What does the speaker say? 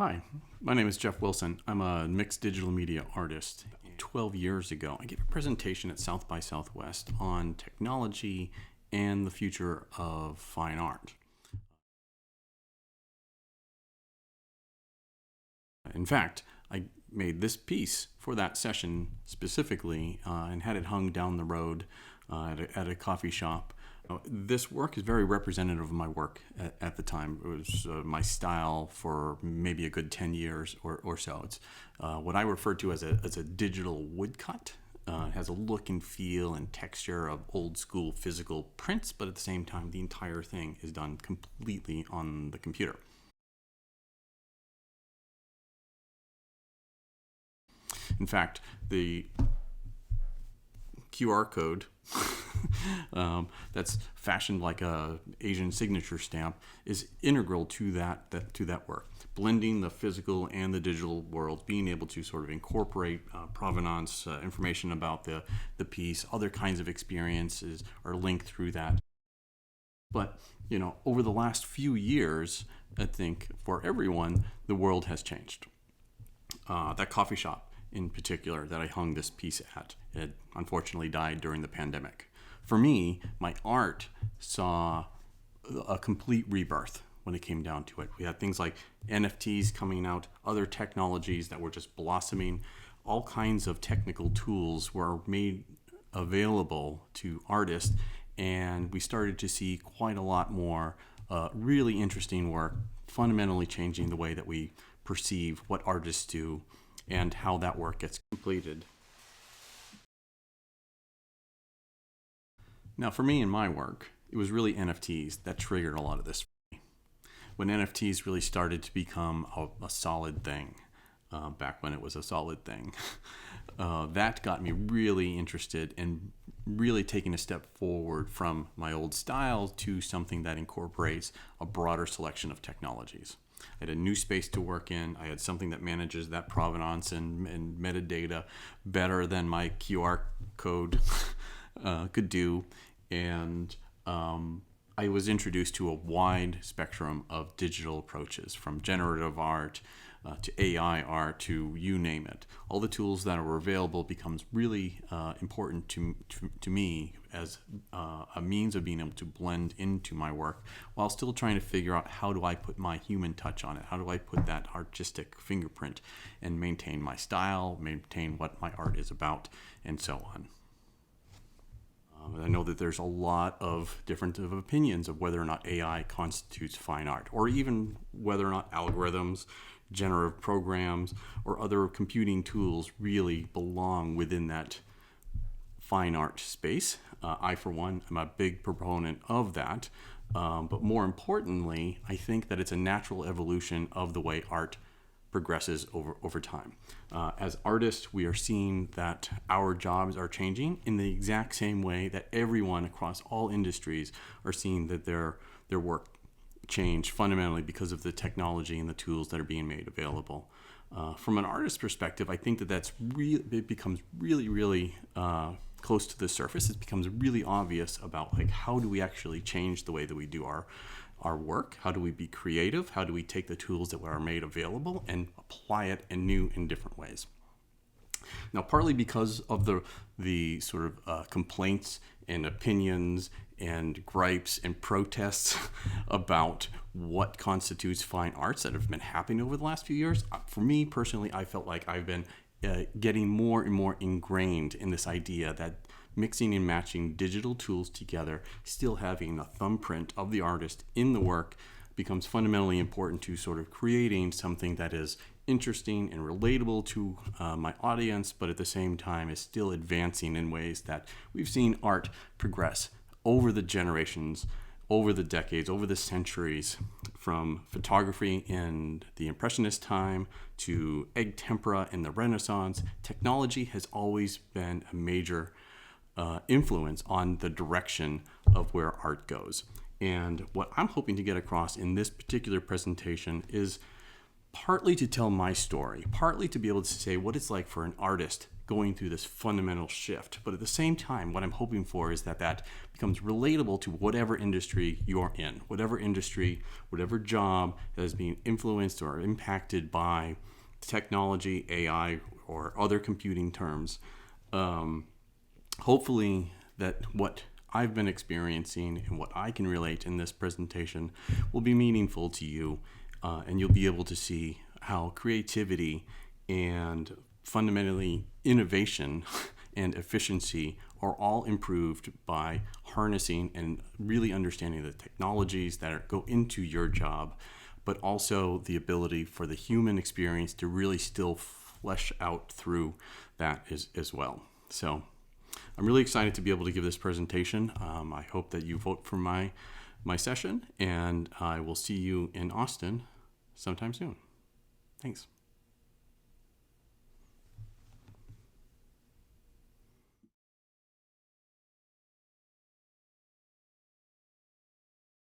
Hi, my name is Jeff Wilson. I'm a mixed digital media artist. 12 years ago, I gave a presentation at South by Southwest on technology and the future of fine art. In fact, I made this piece for that session specifically and had it hung down the road at a coffee shop. This work is very representative of my work at the time. It was my style for maybe a good 10 years or so. It's what I refer to as a digital woodcut. It has a look and feel and texture of old school physical prints, but at the same time, the entire thing is done completely on the computer. In fact, the QR code that's fashioned like a Asian signature stamp is integral to that work. Blending the physical and the digital world, being able to sort of incorporate provenance information about the piece, other kinds of experiences are linked through that. But over the last few years, I think for everyone, the world has changed. That coffee shop in particular that I hung this piece at, it unfortunately died during the pandemic. For me, my art saw a complete rebirth when it came down to it. We had things like NFTs coming out, other technologies that were just blossoming. All kinds of technical tools were made available to artists, and we started to see quite a lot more really interesting work, fundamentally changing the way that we perceive what artists do and how that work gets completed. Now, for me in my work, it was really NFTs that triggered a lot of this for me. When NFTs really started to become a solid thing, back when it was a solid thing, that got me really interested in really taking a step forward from my old style to something that incorporates a broader selection of technologies. I had a new space to work in. I had something that manages that provenance and metadata better than my QR code could do. And I was introduced to a wide spectrum of digital approaches, from generative art to AI art to you name it. All the tools that are available becomes really important to me as a means of being able to blend into my work while still trying to figure out how do I put my human touch on it? How do I put that artistic fingerprint and maintain my style, maintain what my art is about, and so on. I know that there's a lot of different opinions of whether or not AI constitutes fine art, or even whether or not algorithms, generative programs, or other computing tools really belong within that fine art space. I, for one, am a big proponent of that. But more importantly, I think that it's a natural evolution of the way art progresses over time. As artists, we are seeing that our jobs are changing in the exact same way that everyone across all industries are seeing that their work change fundamentally because of the technology and the tools that are being made available. From an artist's perspective, I think it becomes really close to the surface. It becomes really obvious about how do we actually change the way that we do our work? How do we be creative? How do we take the tools that are made available and apply it in new and different ways? Now, partly because of the sort of complaints and opinions and gripes and protests about what constitutes fine arts that have been happening over the last few years, for me personally, I felt like I've been getting more and more ingrained in this idea that mixing and matching digital tools together, still having a thumbprint of the artist in the work, becomes fundamentally important to sort of creating something that is interesting and relatable to my audience, but at the same time is still advancing in ways that we've seen art progress over the generations, over the decades, over the centuries, from photography in the Impressionist time to egg tempera in the Renaissance. Technology has always been a major influence on the direction of where art goes. And what I'm hoping to get across in this particular presentation is partly to tell my story, partly to be able to say what it's like for an artist going through this fundamental shift. But at the same time, what I'm hoping for is that that becomes relatable to whatever industry you're in, whatever industry, whatever job that is being influenced or impacted by technology, AI, or other computing terms. Hopefully that what I've been experiencing and what I can relate in this presentation will be meaningful to you, and you'll be able to see how creativity and fundamentally innovation and efficiency are all improved by harnessing and really understanding the technologies that go into your job, but also the ability for the human experience to really still flesh out through that as well. So I'm really excited to be able to give this presentation. I hope that you vote for my session, and I will see you in Austin sometime soon. Thanks.